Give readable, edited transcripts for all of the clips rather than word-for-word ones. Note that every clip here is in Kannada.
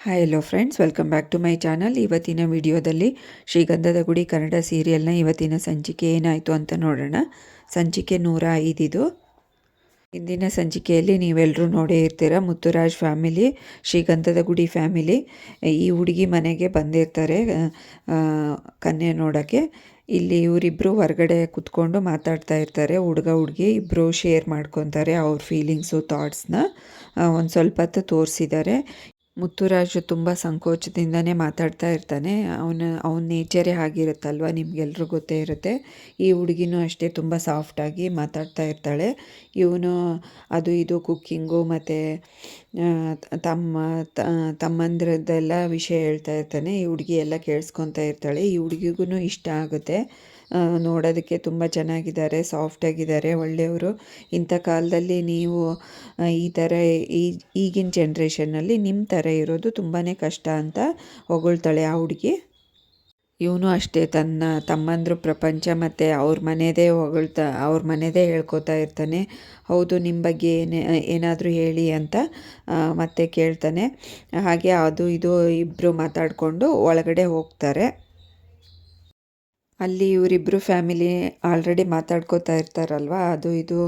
Hi hello friends, welcome back to my channel. ಇವತ್ತಿನ ವಿಡಿಯೋದಲ್ಲಿ ಶ್ರೀಗಂಧದ ಗುಡಿ ಕನ್ನಡ ಸೀರಿಯಲ್ನ ಇವತ್ತಿನ ಸಂಚಿಕೆ ಏನಾಯಿತು ಅಂತ ನೋಡೋಣ. ಸಂಚಿಕೆ 105 ಇದು. ಇಂದಿನ ಸಂಚಿಕೆಯಲ್ಲಿ ನೀವೆಲ್ಲರೂ ನೋಡೇ ಇರ್ತೀರ. ಮುತ್ತುರಾಜ್ ಫ್ಯಾಮಿಲಿ, ಶ್ರೀಗಂಧದ ಗುಡಿ ಫ್ಯಾಮಿಲಿ ಈ ಹುಡುಗಿ ಮನೆಗೆ ಬಂದಿರ್ತಾರೆ ಕನ್ಯೆ ನೋಡೋಕ್ಕೆ. ಇಲ್ಲಿ ಇವರಿಬ್ಬರು ಹೊರಗಡೆ ಕುತ್ಕೊಂಡು ಮಾತಾಡ್ತಾ ಇರ್ತಾರೆ. ಹುಡುಗ ಹುಡುಗಿ ಇಬ್ಬರು ಶೇರ್ ಮಾಡ್ಕೊತಾರೆ ಅವ್ರ ಫೀಲಿಂಗ್ಸು ಥಾಟ್ಸ್ನ. ಒಂದು ಸ್ವಲ್ಪ ಹೊತ್ತು ತೋರಿಸಿದ್ದಾರೆ. ಮುತ್ತುರಾಜು ತುಂಬ ಸಂಕೋಚದಿಂದನೇ ಮಾತಾಡ್ತಾ ಇರ್ತಾನೆ. ಅವನ ನೇಚರೇ ಆಗಿರುತ್ತಲ್ವ, ನಿಮಗೆಲ್ರೂ ಗೊತ್ತೇ ಇರುತ್ತೆ. ಈ ಹುಡುಗಿನೂ ಅಷ್ಟೇ ತುಂಬ ಸಾಫ್ಟಾಗಿ ಮಾತಾಡ್ತಾ ಇರ್ತಾಳೆ. ಇವನು ಅದು ಇದು ಕುಕ್ಕಿಂಗು ಮತ್ತು ತಮ್ಮಂದ್ರದ್ದೆಲ್ಲ ವಿಷಯ ಹೇಳ್ತಾ ಇರ್ತಾನೆ. ಈ ಹುಡುಗಿ ಎಲ್ಲ ಕೇಳಿಸ್ಕೊತಾ ಇರ್ತಾಳೆ. ಈ ಹುಡುಗಿಗೂ ಇಷ್ಟ ಆಗುತ್ತೆ. ನೋಡೋದಕ್ಕೆ ತುಂಬ ಚೆನ್ನಾಗಿದ್ದಾರೆ, ಸಾಫ್ಟಾಗಿದ್ದಾರೆ, ಒಳ್ಳೆಯವರು. ಇಂಥ ಕಾಲದಲ್ಲಿ ನೀವು ಈ ಥರ ಈಗಿನ ಜನ್ರೇಷನ್ನಲ್ಲಿ ನಿಮ್ಮ ಥರ ಇರೋದು ತುಂಬಾ ಕಷ್ಟ ಅಂತ ಹೊಗಳ್ತಾಳೆ ಆ ಹುಡುಗಿ. ಇವನು ಅಷ್ಟೇ ತನ್ನ ತಮ್ಮಂದ್ರ ಪ್ರಪಂಚ ಮತ್ತು ಅವ್ರ ಮನೆಯದೇ ಹೇಳ್ಕೊತಾ ಇರ್ತಾನೆ. ಹೌದು, ನಿಮ್ಮ ಬಗ್ಗೆ ಏನಾದರೂ ಹೇಳಿ ಅಂತ ಮತ್ತೆ ಕೇಳ್ತಾನೆ. ಹಾಗೆ ಅದು ಇದು ಇಬ್ಬರು ಮಾತಾಡಿಕೊಂಡು ಒಳಗಡೆ ಹೋಗ್ತಾರೆ. ಅಲ್ಲಿ ಇವರಿಬ್ಬರು ಫ್ಯಾಮಿಲಿ ಆಲ್ರೆಡಿ ಮಾತಾಡ್ಕೋತಾ ಇರ್ತಾರಲ್ವ, ಅದು ಇದು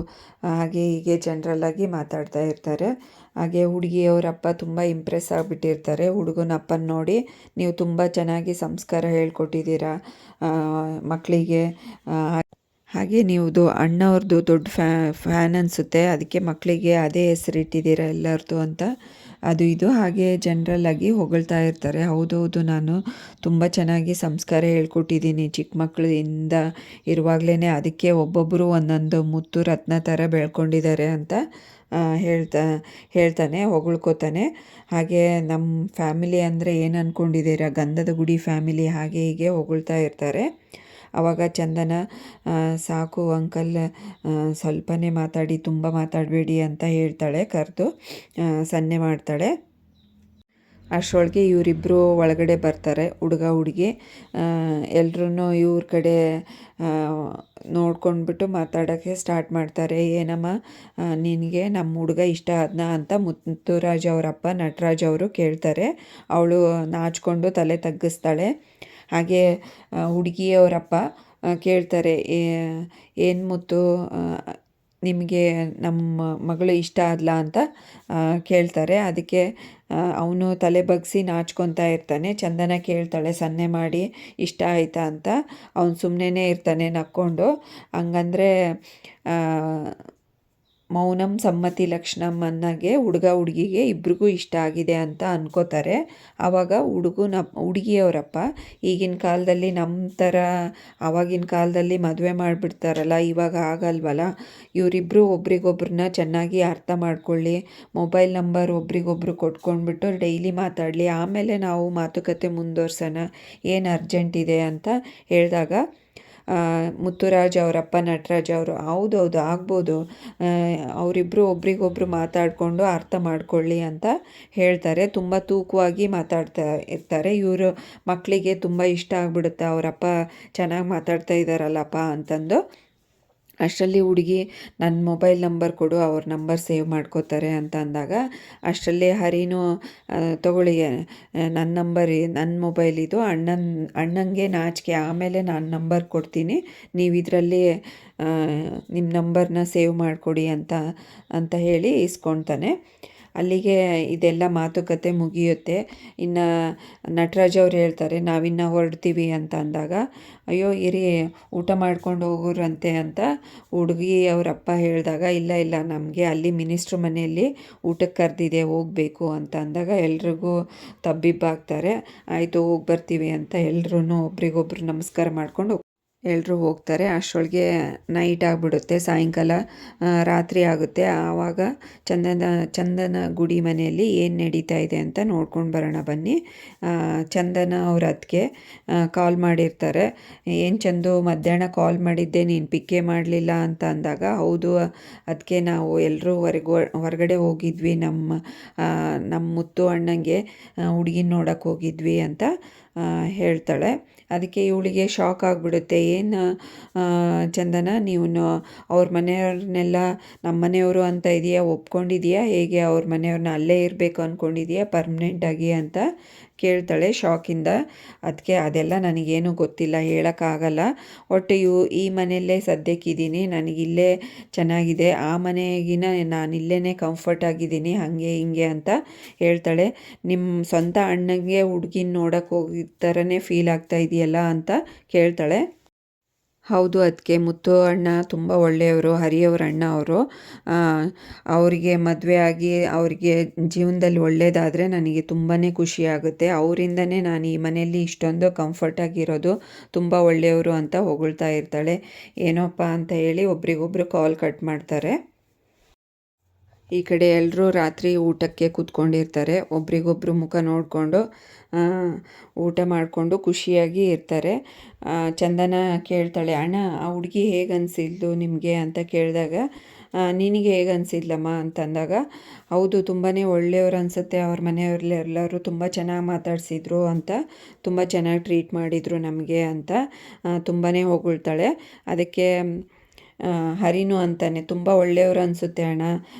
ಹಾಗೆ ಹೀಗೆ ಜನರಲ್ಲಾಗಿ ಮಾತಾಡ್ತಾ ಇರ್ತಾರೆ. ಹಾಗೆ ಹುಡುಗಿಯವರಪ್ಪ ತುಂಬ ಇಂಪ್ರೆಸ್ ಆಗಿಬಿಟ್ಟಿರ್ತಾರೆ ಹುಡುಗನ ಅಪ್ಪನ ನೋಡಿ. ನೀವು ತುಂಬ ಚೆನ್ನಾಗಿ ಸಂಸ್ಕಾರ ಹೇಳ್ಕೊಟ್ಟಿದ್ದೀರಾ ಮಕ್ಕಳಿಗೆ, ಹಾಗೆ ನೀವುದು ಅಣ್ಣವ್ರದ್ದು ದೊಡ್ಡ ಫ್ಯಾನ್ ಅನಿಸುತ್ತೆ, ಅದಕ್ಕೆ ಮಕ್ಕಳಿಗೆ ಅದೇ ಹೆಸರಿಟ್ಟಿದ್ದೀರಾ ಎಲ್ಲರದು ಅಂತ ಅದು ಇದು ಹಾಗೆ ಜನರಲ್ಲಾಗಿ ಹೊಗಳ್ತಾ ಇರ್ತಾರೆ. ಹೌದೌದು, ನಾನು ತುಂಬ ಚೆನ್ನಾಗಿ ಸಂಸ್ಕಾರ ಹೇಳ್ಕೊಟ್ಟಿದ್ದೀನಿ ಚಿಕ್ಕ ಮಕ್ಕಳಿಂದ ಇರುವಾಗಲೇ, ಅದಕ್ಕೆ ಒಬ್ಬೊಬ್ಬರು ಒಂದೊಂದು ಮುತ್ತು ರತ್ನ ಥರ ಬೆಳ್ಕೊಂಡಿದ್ದಾರೆ ಅಂತ ಹೇಳ್ತಾನೆ, ಹೊಗಳ್ಕೊತಾನೆ. ಹಾಗೆ ನಮ್ಮ ಫ್ಯಾಮಿಲಿ ಅಂದರೆ ಏನು ಅಂದ್ಕೊಂಡಿದ್ದೀರಾ, ಗಂಧದ ಗುಡಿ ಫ್ಯಾಮಿಲಿ, ಹಾಗೆ ಹೀಗೆ ಹೊಗಳ್ತಾ ಇರ್ತಾರೆ. ಆವಾಗ ಚಂದನ, ಸಾಕು ಅಂಕಲ್, ಸ್ವಲ್ಪನೇ ಮಾತಾಡಿ, ತುಂಬ ಮಾತಾಡಬೇಡಿ ಅಂತ ಹೇಳ್ತಾಳೆ. ಕರೆದು ಸನ್ನೆ ಮಾಡ್ತಾಳೆ. ಅಷ್ಟರೊಳಗೆ ಇವರಿಬ್ಬರು ಒಳಗಡೆ ಬರ್ತಾರೆ, ಹುಡುಗ ಹುಡುಗಿ. ಎಲ್ಲರೂ ಇವ್ರ ಕಡೆ ನೋಡ್ಕೊಂಡ್ಬಿಟ್ಟು ಮಾತಾಡೋಕ್ಕೆ ಸ್ಟಾರ್ಟ್ ಮಾಡ್ತಾರೆ. ಏನಮ್ಮ ನಿನಗೆ ನಮ್ಮ ಹುಡುಗ ಇಷ್ಟ ಆದ್ನಾ ಅಂತ ಮುತ್ತುರಾಜ್ ಅವರಪ್ಪ ನಟರಾಜ್ ಅವರು ಕೇಳ್ತಾರೆ. ಅವಳು ನಾಚ್ಕೊಂಡು ತಲೆ ತಗ್ಗಿಸ್ತಾಳೆ. ಹಾಗೆ ಹುಡುಗಿಯವರಪ್ಪ ಕೇಳ್ತಾರೆ, ಏನು ಮುತ್ತು, ನಿಮಗೆ ನಮ್ಮ ಮಗಳು ಇಷ್ಟ ಆದ್ಲಾ ಅಂತ ಕೇಳ್ತಾರೆ. ಅದಕ್ಕೆ ಅವನು ತಲೆ ಬಗ್ಗಿಸಿ ನಾಚ್ಕೊತಾ ಇರ್ತಾನೆ. ಚಂದನ ಕೇಳ್ತಾಳೆ ಸನ್ನೆ ಮಾಡಿ, ಇಷ್ಟ ಆಯಿತಾ ಅಂತ. ಅವನು ಸುಮ್ಮನೆ ಇರ್ತಾನೆ ನಕ್ಕೊಂಡು. ಹಂಗಂದರೆ ಮೌನಂ ಸಮ್ಮತಿ ಲಕ್ಷಣಂ ಅನ್ನಗೆ ಹುಡುಗ ಹುಡುಗಿಗೆ ಇಬ್ರಿಗೂ ಇಷ್ಟ ಆಗಿದೆ ಅಂತ ಅನ್ಕೋತಾರೆ. ಆವಾಗ ಹುಡುಗಿಯವರಪ್ಪ ಈಗಿನ ಕಾಲದಲ್ಲಿ ನಮ್ಮ ಥರ ಆವಾಗಿನ ಕಾಲದಲ್ಲಿ ಮದುವೆ ಮಾಡಿಬಿಡ್ತಾರಲ್ಲ, ಇವಾಗ ಆಗಲ್ವಲ್ಲ. ಇವರಿಬ್ಬರು ಒಬ್ರಿಗೊಬ್ರನ್ನ ಚೆನ್ನಾಗಿ ಅರ್ಥ ಮಾಡ್ಕೊಳ್ಳಿ, ಮೊಬೈಲ್ ನಂಬರ್ ಒಬ್ರಿಗೊಬ್ರು ಕೊಟ್ಕೊಂಡ್ಬಿಟ್ಟು ಡೈಲಿ ಮಾತಾಡಲಿ, ಆಮೇಲೆ ನಾವು ಮಾತುಕತೆ ಮುಂದುವರ್ಸೋಣ, ಏನು ಅರ್ಜೆಂಟ್ ಇದೆ ಅಂತ ಹೇಳಿದಾಗ ಮುತ್ತುರಾಜ್ ಅವರಪ್ಪ ನಟರಾಜ್ ಅವರು ಹೌದೌದು ಆಗ್ಬೋದು, ಅವರಿಬ್ಬರು ಒಬ್ರಿಗೊಬ್ರು ಮಾತಾಡಿಕೊಂಡು ಅರ್ಥ ಮಾಡ್ಕೊಳ್ಳಿ ಅಂತ ಹೇಳ್ತಾರೆ. ತುಂಬ ತೂಕವಾಗಿ ಮಾತಾಡ್ತಾ ಇರ್ತಾರೆ. ಇವರು ಮಕ್ಕಳಿಗೆ ತುಂಬ ಇಷ್ಟ ಆಗಿಬಿಡುತ್ತೆ, ಅವರಪ್ಪ ಚೆನ್ನಾಗಿ ಮಾತಾಡ್ತಾ ಇದ್ದಾರಲ್ಲಪ್ಪ ಅಂತಂದು. ಅಷ್ಟರಲ್ಲಿ ಹುಡುಗಿ ನನ್ನ ಮೊಬೈಲ್ ನಂಬರ್ ಕೊಡು, ಅವ್ರ ನಂಬರ್ ಸೇವ್ ಮಾಡ್ಕೋತಾರೆ ಅಂತ ಅಂದಾಗ, ಅಷ್ಟರಲ್ಲಿ ಹರಿನೂ ತಗೊಳ್ಳಿ ನನ್ನ ಮೊಬೈಲ್ ಇದು, ಅಣ್ಣಂಗೆ ನಾಚಿಕೆ, ಆಮೇಲೆ ನಾನು ನಂಬರ್ ಕೊಡ್ತೀನಿ, ನೀವು ಇದರಲ್ಲಿ ನಿಮ್ಮ ನಂಬರ್ನ ಸೇವ್ ಮಾಡಿಕೊಡಿ ಅಂತ ಹೇಳಿ ಇಸ್ಕೊಳ್ತಾನೆ. ಅಲ್ಲಿಗೆ ಇದೆಲ್ಲ ಮಾತುಕತೆ ಮುಗಿಯುತ್ತೆ. ಇನ್ನು ನಟರಾಜ್ ಅವ್ರು ಹೇಳ್ತಾರೆ, ನಾವಿನ್ನು ಹೊರಡ್ತೀವಿ ಅಂತ ಅಂದಾಗ, ಅಯ್ಯೋ ಇರಿ ಊಟ ಮಾಡ್ಕೊಂಡು ಹೋಗೋರಂತೆ ಅಂತ ಹುಡುಗಿ ಅವರಪ್ಪ ಹೇಳಿದಾಗ, ಇಲ್ಲ ನಮಗೆ ಅಲ್ಲಿ ಮಿನಿಸ್ಟ್ರ್ ಮನೆಯಲ್ಲಿ ಊಟಕ್ಕೆ ಕರೆದಿದೆ, ಹೋಗಬೇಕು ಅಂತ ಅಂದಾಗ ಎಲ್ರಿಗೂ ತಬ್ಬಿಬ್ಬಾಗ್ತಾರೆ. ಆಯಿತು ಹೋಗಿ ಬರ್ತೀವಿ ಅಂತ ಎಲ್ಲರೂ ಒಬ್ರಿಗೊಬ್ರು ನಮಸ್ಕಾರ ಮಾಡ್ಕೊಂಡು ಎಲ್ಲರೂ ಹೋಗ್ತಾರೆ. ಅಷ್ಟರೊಳಗೆ ನೈಟ್ ಆಗಿಬಿಡುತ್ತೆ, ಸಾಯಂಕಾಲ ರಾತ್ರಿ ಆಗುತ್ತೆ. ಆವಾಗ ಚಂದನ ಗುಡಿ ಮನೆಯಲ್ಲಿ ಏನು ನಡೀತಾ ಇದೆ ಅಂತ ನೋಡ್ಕೊಂಡು ಬರೋಣ ಬನ್ನಿ. ಚಂದನ ಅವ್ರ ಅದಕ್ಕೆ ಕಾಲ್ ಮಾಡಿರ್ತಾರೆ. ಏನು ಚಂದು, ಮಧ್ಯಾಹ್ನ ಕಾಲ್ ಮಾಡಿದ್ದೆ, ನೀನು ಪಿಕ್ಕೇ ಮಾಡಲಿಲ್ಲ ಅಂತ ಅಂದಾಗ, ಹೌದು ಅದಕ್ಕೆ ನಾವು ಎಲ್ಲರೂ ಹೊರಗಡೆ ಹೋಗಿದ್ವಿ, ನಮ್ಮ ಮುತ್ತು ಅಣ್ಣಂಗೆ ಹುಡುಗಿನ ನೋಡೋಕ್ಕೆ ಹೋಗಿದ್ವಿ ಅಂತ ಹೇಳ್ತಾಳೆ. ಅದಕ್ಕೆ ಇವಳಿಗೆ ಶಾಕ್ ಆಗಿಬಿಡುತ್ತೆ, ಏನು ಚಂದನ ನೀವು ಅವ್ರ ಮನೆಯವ್ರನ್ನೆಲ್ಲ ನಮ್ಮ ಮನೆಯವರು ಅಂತ ಇದೆಯಾ, ಒಪ್ಕೊಂಡಿದೆಯಾ, ಹೇಗೆ ಅವ್ರ ಮನೆಯವ್ರನ್ನ ಅಲ್ಲೇ ಇರಬೇಕು ಅಂದ್ಕೊಂಡಿದೆಯಾ ಪರ್ಮನೆಂಟಾಗಿ ಅಂತ ಕೇಳ್ತಾಳೆ ಶಾಕಿಂದ. ಅದಕ್ಕೆ ಅದೆಲ್ಲ ನನಗೇನು ಗೊತ್ತಿಲ್ಲ, ಹೇಳೋಕ್ಕಾಗಲ್ಲ. ಒಟ್ಟು ಈ ಮನೆಯಲ್ಲೇ ಸದ್ಯಕ್ಕಿದ್ದೀನಿ, ನನಗಿಲ್ಲೇ ಚೆನ್ನಾಗಿದೆ, ಆ ಮನೆಗಿನ ನಾನು ಇಲ್ಲೇ ಕಂಫರ್ಟ್ ಆಗಿದ್ದೀನಿ, ಹಾಗೆ ಹಿಂಗೆ ಅಂತ ಹೇಳ್ತಾಳೆ. ನಿಮ್ಮ ಸ್ವಂತ ಅಣ್ಣನಿಗೆ ಹುಡುಗಿನ ನೋಡೋಕ್ಕೆ ಹೋಗಿದ ಥರನೇ ಫೀಲ್ ಆಗ್ತಾ ಇದೆಯಲ್ಲ ಅಂತ ಕೇಳ್ತಾಳೆ. ಹೌದು, ಅದಕ್ಕೆ ಮುತ್ತು ಅಣ್ಣ ತುಂಬ ಒಳ್ಳೆಯವರು, ಹರಿಯವ್ರ ಅಣ್ಣ ಅವರು. ಅವರಿಗೆ ಮದುವೆ ಆಗಿ ಅವರಿಗೆ ಜೀವನದಲ್ಲಿ ಒಳ್ಳೆಯದಾದರೆ ನನಗೆ ತುಂಬಾ ಖುಷಿಯಾಗುತ್ತೆ. ಅವರಿಂದನೇ ನಾನು ಈ ಮನೆಯಲ್ಲಿ ಇಷ್ಟೊಂದು ಕಂಫರ್ಟಾಗಿರೋದು, ತುಂಬ ಒಳ್ಳೆಯವರು ಅಂತ ಹೊಗಳ್ತಾ ಇರ್ತಾಳೆ. ಏನೋಪ್ಪ ಅಂತ ಹೇಳಿ ಒಬ್ರಿಗೊಬ್ರು ಕಾಲ್ ಕಟ್ ಮಾಡ್ತಾರೆ. ಈ ಕಡೆ ಎಲ್ಲರೂ ರಾತ್ರಿ ಊಟಕ್ಕೆ ಕೂತ್ಕೊಂಡಿರ್ತಾರೆ, ಒಬ್ರಿಗೊಬ್ರು ಮುಖ ನೋಡಿಕೊಂಡು ಊಟ ಮಾಡಿಕೊಂಡು ಖುಷಿಯಾಗಿ ಇರ್ತಾರೆ. ಚಂದನ ಕೇಳ್ತಾಳೆ, ಅಣ್ಣ ಆ ಹುಡುಗಿ ಹೇಗೆ ಅನಿಸಿದ್ಲು ನಿಮಗೆ ಅಂತ ಕೇಳಿದಾಗ, ನಿನಗೆ ಹೇಗೆ ಅನಿಸಿದ್ಲಮ್ಮ ಅಂತಂದಾಗ, ಹೌದು ತುಂಬಾ ಒಳ್ಳೆಯವ್ರು ಅನಿಸುತ್ತೆ, ಅವ್ರ ಮನೆಯವ್ರೆಲ್ಲರೂ ತುಂಬ ಚೆನ್ನಾಗಿ ಮಾತಾಡಿಸಿದ್ರು ಅಂತ, ತುಂಬ ಚೆನ್ನಾಗಿ ಟ್ರೀಟ್ ಮಾಡಿದರು ನಮಗೆ ಅಂತ ತುಂಬಾ ಹೊಗಳ್ತಾಳೆ. ಅದಕ್ಕೆ ಹರಿನು ಅಂತಾನೆ, ತುಂಬ ಒಳ್ಳೆಯವರು ಅನಿಸುತ್ತೆ ಅಣ್ಣ,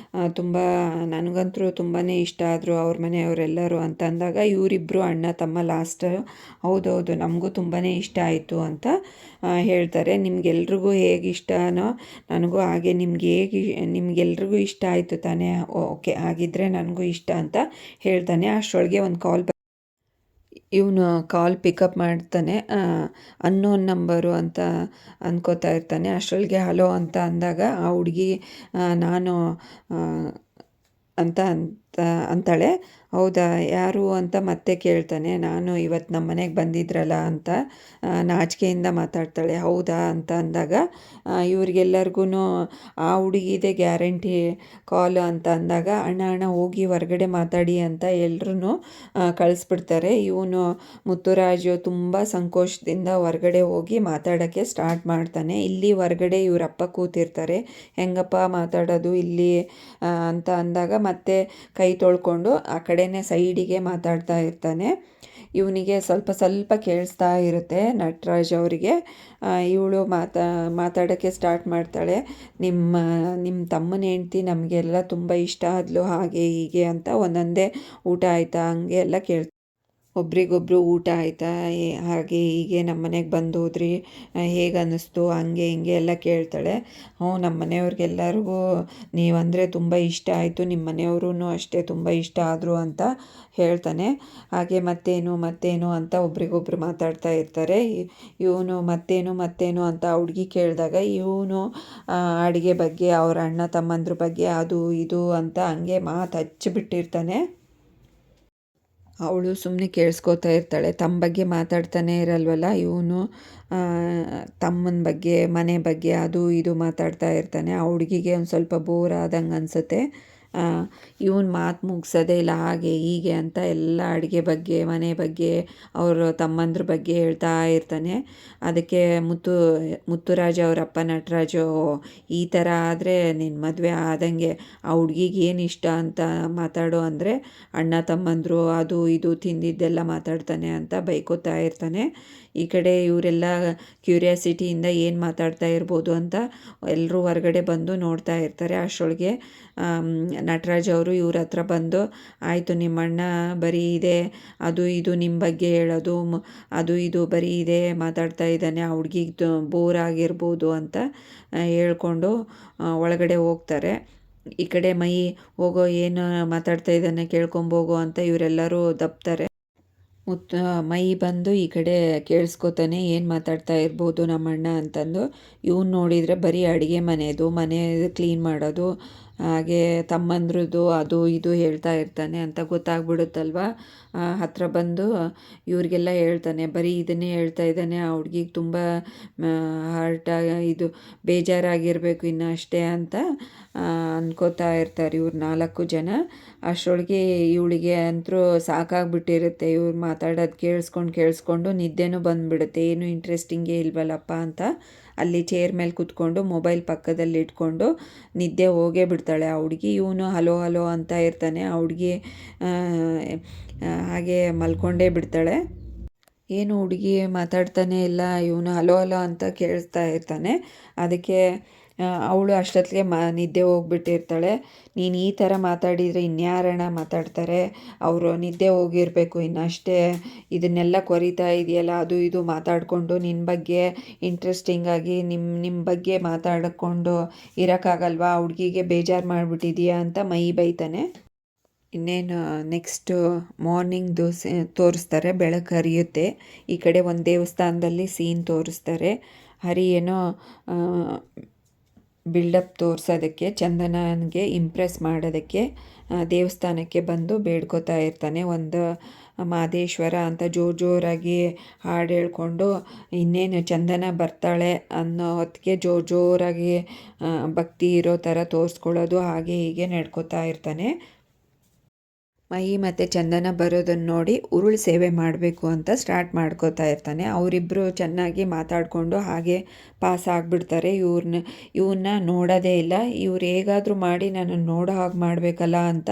ತುಂಬ ನನಗಂತೂ ತುಂಬಾ ಇಷ್ಟ ಆದರು ಅವ್ರ ಮನೆಯವರೆಲ್ಲರೂ ಅಂತ ಅಂದಾಗ, ಇವರಿಬ್ಬರು ಅಣ್ಣ ತಮ್ಮ ಲಾಸ್ಟ್ ಹೌದೌದು ನಮಗೂ ತುಂಬಾ ಇಷ್ಟ ಆಯಿತು ಅಂತ ಹೇಳ್ತಾರೆ. ನಿಮಗೆಲ್ರಿಗೂ ಹೇಗೆ ಇಷ್ಟನೋ ನನಗೂ ಹಾಗೆ ನಿಮಗೆಲ್ರಿಗೂ ಇಷ್ಟ ಆಯಿತು ತಾನೇ, ಓಕೆ ಆಗಿದ್ದರೆ ನನಗೂ ಇಷ್ಟ ಅಂತ ಹೇಳ್ತಾನೆ. ಅಷ್ಟರೊಳಗೆ ಒಂದು ಇವನು ಕಾಲ್ ಪಿಕಪ್ ಮಾಡ್ತಾನೆ. ಅನ್ನೋನ್ ನಂಬರು ಅಂತ ಅಂದ್ಕೋತಾ ಇರ್ತಾನೆ. ಅಷ್ಟರೊಳಗೆ ಹಲೋ ಅಂತ ಅಂದಾಗ ಆ ಹುಡುಗಿ ನಾನು ಅಂತ ಅಂತಾಳೆ. ಹೌದಾ ಯಾರು ಅಂತ ಮತ್ತೆ ಕೇಳ್ತಾನೆ. ನಾನು ಇವತ್ತು ನಮ್ಮ ಮನೆಗೆ ಬಂದಿದ್ರಲ್ಲ ಅಂತ ನಾಚಿಕೆಯಿಂದ ಮಾತಾಡ್ತಾಳೆ. ಹೌದಾ ಅಂತ ಅಂದಾಗ ಇವ್ರಿಗೆಲ್ಲರಿಗೂ ಆ ಹುಡುಗಿದೆ ಗ್ಯಾರಂಟಿ ಕಾಲು ಅಂತ ಅಂದಾಗ, ಅಣ್ಣ ಹೋಗಿ ಹೊರಗಡೆ ಮಾತಾಡಿ ಅಂತ ಎಲ್ರೂ ಕಳಿಸ್ಬಿಡ್ತಾರೆ. ಇವನು ಮುತ್ತುರಾಜು ತುಂಬ ಸಂಕೋಚದಿಂದ ಹೊರಗಡೆ ಹೋಗಿ ಮಾತಾಡೋಕ್ಕೆ ಸ್ಟಾರ್ಟ್ ಮಾಡ್ತಾನೆ. ಇಲ್ಲಿ ಹೊರಗಡೆ ಇವರಪ್ಪ ಕೂತಿರ್ತಾರೆ. ಹೆಂಗಪ್ಪ ಮಾತಾಡೋದು ಇಲ್ಲಿ ಅಂತ ಅಂದಾಗ ಮತ್ತೆ ಕೈ ತೊಳ್ಕೊಂಡು ಆ ಕಡೆನೇ ಸೈಡಿಗೆ ಮಾತಾಡ್ತಾ ಇರ್ತಾನೆ. ಇವನಿಗೆ ಸ್ವಲ್ಪ ಕೇಳಿಸ್ತಾ ಇರುತ್ತೆ ನಟರಾಜ್ ಅವರಿಗೆ. ಇವಳು ಮಾತಾಡೋಕ್ಕೆ ಸ್ಟಾರ್ಟ್ ಮಾಡ್ತಾಳೆ. ನಿಮ್ಮ ತಮ್ಮನ ಹೆಂಡ್ತಿ ನಮಗೆಲ್ಲ ತುಂಬ ಇಷ್ಟ ಆದ್ಲು, ಹಾಗೆ ಹೀಗೆ ಅಂತ ಒಂದೊಂದೇ ಊಟ ಆಯಿತಾ ಹಂಗೆ ಎಲ್ಲ ಒಬ್ರಿಗೊಬ್ರು ಊಟ ಆಯಿತಾ ಹಾಗೆ ಹೀಗೆ ನಮ್ಮ ಮನೆಗೆ ಬಂದು ಹೋದ್ರಿ, ಹೇಗೆ ಅನ್ನಿಸ್ತು ಹಂಗೆ ಹಿಂಗೆ ಎಲ್ಲ ಕೇಳ್ತಾಳೆ. ನಮ್ಮ ಮನೆಯವ್ರಿಗೆಲ್ಲರಿಗೂ ನೀವಂದರೆ ತುಂಬ ಇಷ್ಟ ಆಯಿತು, ನಿಮ್ಮ ಮನೆಯವ್ರೂ ಅಷ್ಟೇ ತುಂಬ ಇಷ್ಟ ಆದರು ಅಂತ ಹೇಳ್ತಾನೆ. ಹಾಗೆ ಮತ್ತೇನು ಅಂತ ಒಬ್ರಿಗೊಬ್ರು ಮಾತಾಡ್ತಾ ಇರ್ತಾರೆ. ಇವನು ಮತ್ತೇನು ಅಂತ ಹುಡುಗಿ ಕೇಳಿದಾಗ ಇವನು ಅಡುಗೆ ಬಗ್ಗೆ ಅವ್ರ ಅಣ್ಣ ತಮ್ಮಂದ್ರ ಬಗ್ಗೆ ಅದು ಇದು ಅಂತ ಹಂಗೆ ಮಾತು ಹಚ್ಚಿಬಿಟ್ಟಿರ್ತಾನೆ. ಅವಳು ಸುಮ್ಮನೆ ಕೇಳಿಸ್ಕೋತಾ ಇರ್ತಾಳೆ. ತಮ್ಮ ಬಗ್ಗೆ ಮಾತಾಡ್ತಾನೆ ಇರಲ್ವಲ್ಲ, ಇವನು ತಮ್ಮನ ಬಗ್ಗೆ ಮನೆ ಬಗ್ಗೆ ಅದು ಇದು ಮಾತಾಡ್ತಾ ಇರ್ತಾನೆ. ಆ ಹುಡುಗಿಗೆ ಒಂದು ಸ್ವಲ್ಪ ಬೋರ್ ಆದಂಗೆ ಅನಿಸುತ್ತೆ. ಇವನು ಮಾತು ಮುಗಿಸೋದೇ ಇಲ್ಲ, ಹಾಗೆ ಹೀಗೆ ಅಂತ ಎಲ್ಲ ಅಡುಗೆ ಬಗ್ಗೆ ಮನೆ ಬಗ್ಗೆ ಅವರು ತಮ್ಮಂದ್ರ ಬಗ್ಗೆ ಹೇಳ್ತಾ ಇರ್ತಾನೆ. ಅದಕ್ಕೆ ಮುತ್ತುರಾಜು ಅವರಪ್ಪ ನಟರಾಜು, ಈ ಥರ ಆದರೆ ನಿನ್ನ ಮದುವೆ ಆದಂಗೆ, ಆ ಹುಡುಗಿಗೆ ಏನು ಇಷ್ಟ ಅಂತ ಮಾತಾಡು ಅಂದರೆ ಅಣ್ಣ ತಮ್ಮಂದರು ಅದು ಇದು ತಿಂದಿದ್ದೆಲ್ಲ ಮಾತಾಡ್ತಾನೆ ಅಂತ ಬೈಕೋತಾ ಇರ್ತಾನೆ. ಈ ಕಡೆ ಇವರೆಲ್ಲ ಕ್ಯೂರಿಯಾಸಿಟಿಯಿಂದ ಏನು ಮಾತಾಡ್ತಾ ಇರ್ಬೋದು ಅಂತ ಎಲ್ಲರೂ ಹೊರಗಡೆ ಬಂದು ನೋಡ್ತಾ ಇರ್ತಾರೆ. ಅಷ್ಟರೊಳಗೆ ನಟರಾಜ್ ಅವರು ಇವ್ರ ಹತ್ರ ಬಂದು, ಆಯಿತು ನಿಮ್ಮಣ್ಣ ಬರೀ ಇದೆ ಅದು ಇದು ನಿಮ್ಮ ಬಗ್ಗೆ ಹೇಳೋದು ಅದು ಇದು ಬರೀ ಇದೆ ಮಾತಾಡ್ತಾ ಇದ್ದಾನೆ, ಆ ಹುಡುಗಿಗೆ ಬೋರ್ ಆಗಿರ್ಬೋದು ಅಂತ ಹೇಳ್ಕೊಂಡು ಒಳಗಡೆ ಹೋಗ್ತಾರೆ. ಈ ಕಡೆ ಹೋಗೋ ಏನು ಮಾತಾಡ್ತಾ ಇದ್ದಾನೆ ಕೇಳ್ಕೊಂಬೋಗೋ ಅಂತ ಇವರೆಲ್ಲರೂ ದಬ್ತಾರೆ. ಮೈ ಬಂದು ಈ ಕಡೆ ಕೇಳಿಸ್ಕೊತಾನೆ, ಏನು ಮಾತಾಡ್ತಾ ಇರ್ಬೋದು ನಮ್ಮಣ್ಣ ಅಂತಂದು. ಇವ್ನು ನೋಡಿದರೆ ಬರೀ ಅಡುಗೆ ಮನೆ ಕ್ಲೀನ್ ಮಾಡೋದು, ಹಾಗೆ ತಮ್ಮಂದ್ರದ್ದು ಅದು ಇದು ಹೇಳ್ತಾ ಇರ್ತಾನೆ ಅಂತ ಗೊತ್ತಾಗ್ಬಿಡುತ್ತಲ್ವ. ಹತ್ತಿರ ಬಂದು ಇವ್ರಿಗೆಲ್ಲ ಹೇಳ್ತಾನೆ, ಬರೀ ಇದನ್ನೇ ಹೇಳ್ತಾ ಇದ್ದಾನೆ, ಆ ಹುಡ್ಗಿಗೆ ತುಂಬ ಇದು ಬೇಜಾರಾಗಿರಬೇಕು ಇನ್ನು ಅಷ್ಟೇ ಅಂತ ಅನ್ಕೋತಾ ಇರ್ತಾರೆ ಇವ್ರು 4 ಜನ. ಅಷ್ಟರೊಳಗೆ ಇವಳಿಗೆ ಅಂತೂ ಸಾಕಾಗ್ಬಿಟ್ಟಿರುತ್ತೆ, ಇವ್ರು ಮಾತಾಡೋದು ಕೇಳಿಸ್ಕೊಂಡು ನಿದ್ದೆನೂ ಬಂದುಬಿಡುತ್ತೆ. ಏನು ಇಂಟ್ರೆಸ್ಟಿಂಗೇ ಇಲ್ವಲ್ಲಪ್ಪ ಅಂತ ಅಲ್ಲಿ ಚೇರ್ ಮೇಲೆ ಕೂತ್ಕೊಂಡು ಮೊಬೈಲ್ ಪಕ್ಕದಲ್ಲಿ ಇಟ್ಕೊಂಡು ನಿದ್ದೆ ಹೋಗೇ ಬಿಡ್ತಾಳೆ ಆ ಹುಡುಗಿ. ಇವನು ಹಲೋ ಹಲೋ ಅಂತ ಇರ್ತಾನೆ. ಆ ಹುಡುಗಿ ಹಾಗೆ ಮಲ್ಕೊಂಡೇ ಬಿಡ್ತಾಳೆ. ಏನು ಹುಡುಗಿ ಮಾತಾಡ್ತಾನೆ ಇಲ್ಲ, ಇವನು ಹಲೋ ಹಲೋ ಅಂತ ಕೇಳ್ತಾ ಇರ್ತಾನೆ. ಅದಕ್ಕೆ ಅವಳು ಅಷ್ಟೊತ್ತಿಗೆ ನಿದ್ದೆ ಹೋಗ್ಬಿಟ್ಟಿರ್ತಾಳೆ. ನೀನು ಈ ಥರ ಮಾತಾಡಿದರೆ ಇನ್ಯಾರಣ ಮಾತಾಡ್ತಾರೆ, ಅವರು ನಿದ್ದೆ ಹೋಗಿರಬೇಕು ಇನ್ನಷ್ಟೇ, ಇದನ್ನೆಲ್ಲ ಕೊರಿತಾ ಇದೆಯಲ್ಲ ಅದು ಇದು ಮಾತಾಡಿಕೊಂಡು ನಿನ್ನ ಬಗ್ಗೆ ಇಂಟ್ರೆಸ್ಟಿಂಗಾಗಿ ನಿಮ್ಮ ಬಗ್ಗೆ ಮಾತಾಡಿಕೊಂಡು ಇರೋಕ್ಕಾಗಲ್ವಾ, ಹುಡುಗಿಗೆ ಬೇಜಾರು ಮಾಡಿಬಿಟ್ಟಿದೀಯಾ ಅಂತ ಮೈ ಬೈತಾನೆ. ಇನ್ನೇನು ನೆಕ್ಸ್ಟು ಮಾರ್ನಿಂಗ್ ದೋಸೆ ತೋರಿಸ್ತಾರೆ. ಬೆಳಕು ಹರಿಯುತ್ತೆ. ಈ ಕಡೆ ಒಂದು ದೇವಸ್ಥಾನದಲ್ಲಿ ಸೀನ್ ತೋರಿಸ್ತಾರೆ. ಹರಿ ಏನೋ ಬಿಲ್ಡಪ್ ತೋರಿಸೋದಕ್ಕೆ, ಚಂದನನಿಗೆ ಇಂಪ್ರೆಸ್ ಮಾಡೋದಕ್ಕೆ ದೇವಸ್ಥಾನಕ್ಕೆ ಬಂದು ಬೇಡ್ಕೋತಾ ಇರ್ತಾನೆ. ಒಂದು ಮಾದೇಶ್ವರ ಅಂತ ಜೋರಾಗಿ ಹಾಡು ಹೇಳ್ಕೊಂಡು ಇನ್ನೇನು ಚಂದನ ಬರ್ತಾಳೆ ಅನ್ನೋ ಹೊತ್ತಿಗೆ ಜೋರಾಗಿ ಭಕ್ತಿ ಇರೋ ಥರ ತೋರಿಸ್ಕೊಳ್ಳೋದು, ಹಾಗೆ ಹೀಗೆ ನಡ್ಕೋತಾ ಇರ್ತಾನೆ. ಮಹಿ ಮತ್ತು ಚಂದನ ಬರೋದನ್ನು ನೋಡಿ ಉರುಳು ಸೇವೆ ಮಾಡಬೇಕು ಅಂತ ಸ್ಟಾರ್ಟ್ ಮಾಡ್ಕೋತಾ ಇರ್ತಾನೆ. ಅವರಿಬ್ಬರು ಚೆನ್ನಾಗಿ ಮಾತಾಡಿಕೊಂಡು ಹಾಗೆ ಪಾಸ್ ಆಗಿಬಿಡ್ತಾರೆ. ಇವನ್ನ ನೋಡೋದೇ ಇಲ್ಲ. ಇವ್ರು ಹೇಗಾದರೂ ಮಾಡಿ ನನ್ನನ್ನು ನೋಡೋ ಹಾಗೆ ಮಾಡಬೇಕಲ್ಲ ಅಂತ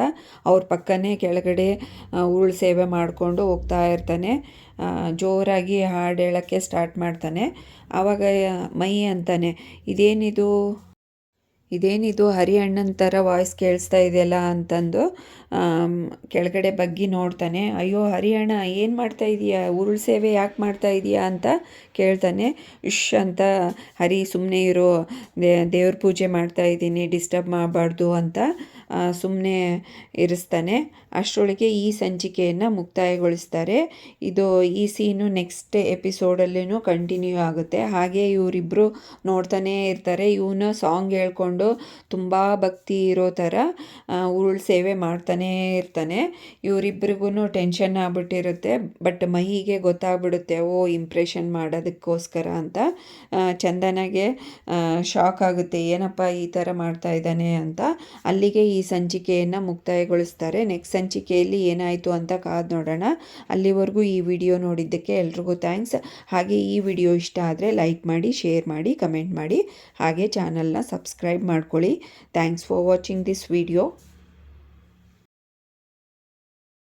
ಅವ್ರ ಪಕ್ಕನೇ ಕೆಳಗಡೆ ಉರುಳು ಸೇವೆ ಮಾಡಿಕೊಂಡು ಹೋಗ್ತಾ ಇರ್ತಾನೆ. ಜೋರಾಗಿ ಹಾಡು ಹೇಳೋಕ್ಕೆ ಸ್ಟಾರ್ಟ್ ಮಾಡ್ತಾನೆ. ಆವಾಗ ಮಹಿ ಅಂತಾನೆ, ಇದೇನಿದು ಹರಿಯಣ್ಣನ ಥರ ವಾಯ್ಸ್ ಕೇಳಿಸ್ತಾ ಇದೆಯಲ್ಲ ಅಂತಂದು ಕೆಳಗಡೆ ಬಗ್ಗಿ ನೋಡ್ತಾನೆ. ಅಯ್ಯೋ ಹರಿಯಣ್ಣ ಏನು ಮಾಡ್ತಾ ಇದೀಯಾ, ಉರುಳು ಸೇವೆ ಯಾಕೆ ಮಾಡ್ತಾ ಇದೀಯಾ ಅಂತ ಕೇಳ್ತಾನೆ. ಅಂತ ಹರಿ ಸುಮ್ಮನೆ ಇರೋ, ದೇವ್ರ ಪೂಜೆ ಮಾಡ್ತಾ ಇದ್ದೀನಿ, ಡಿಸ್ಟರ್ಬ್ ಮಾಡಬಾರ್ದು ಅಂತ ಸುಮ್ಮನೆ ಇರಿಸ್ತಾನೆ. ಅಷ್ಟರೊಳಗೆ ಈ ಸಂಚಿಕೆಯನ್ನು ಮುಕ್ತಾಯಗೊಳಿಸ್ತಾರೆ. ಈ ಸೀನು ನೆಕ್ಸ್ಟ್ ಎಪಿಸೋಡಲ್ಲೂ ಕಂಟಿನ್ಯೂ ಆಗುತ್ತೆ. ಹಾಗೆ ಇವರಿಬ್ಬರು ನೋಡ್ತಾನೇ ಇರ್ತಾರೆ. ಇವನು ಸಾಂಗ್ ಹೇಳ್ಕೊಂಡು ತುಂಬ ಭಕ್ತಿ ಇರೋ ಥರ ಉರುಳು ಸೇವೆ ಮಾಡ್ತಾನೇ ಇರ್ತಾನೆ. ಇವರಿಬ್ರಿಗೂ ಟೆನ್ಷನ್ ಆಗ್ಬಿಟ್ಟಿರುತ್ತೆ. ಬಟ್ ಮಹಿಗೆ ಗೊತ್ತಾಗ್ಬಿಡುತ್ತೆ, ಇಂಪ್ರೆಷನ್ ಮಾಡೋದಕ್ಕೋಸ್ಕರ ಅಂತ. ಚಂದನಗೆ ಶಾಕ್ ಆಗುತ್ತೆ, ಏನಪ್ಪ ಈ ಥರ ಮಾಡ್ತಾ ಇದ್ದಾನೆ ಅಂತ. ಅಲ್ಲಿಗೆ ಈ ಸಂಚಿಕೆಯನ್ನು ಮುಕ್ತಾಯಗೊಳಿಸ್ತಾರೆ. ನೆಕ್ಸ್ಟ್ ಸಂಚಿಕೆಯಲ್ಲಿ ಏನಾಯಿತು ಅಂತ ಕಾದು ನೋಡೋಣ. ಅಲ್ಲಿವರೆಗೂ ಈ ವಿಡಿಯೋ ನೋಡಿದ್ದಕ್ಕೆ ಎಲ್ರಿಗೂ ಥ್ಯಾಂಕ್ಸ್. ಹಾಗೆ ಈ ವಿಡಿಯೋ ಇಷ್ಟ ಆದರೆ ಲೈಕ್ ಮಾಡಿ, ಶೇರ್ ಮಾಡಿ, ಕಮೆಂಟ್ ಮಾಡಿ. ಹಾಗೆ ಚಾನಲ್ನ ಸಬ್ಸ್ಕ್ರೈಬ್ ಮಾಡ್ಕೊಳ್ಳಿ. Thanks for watching this video.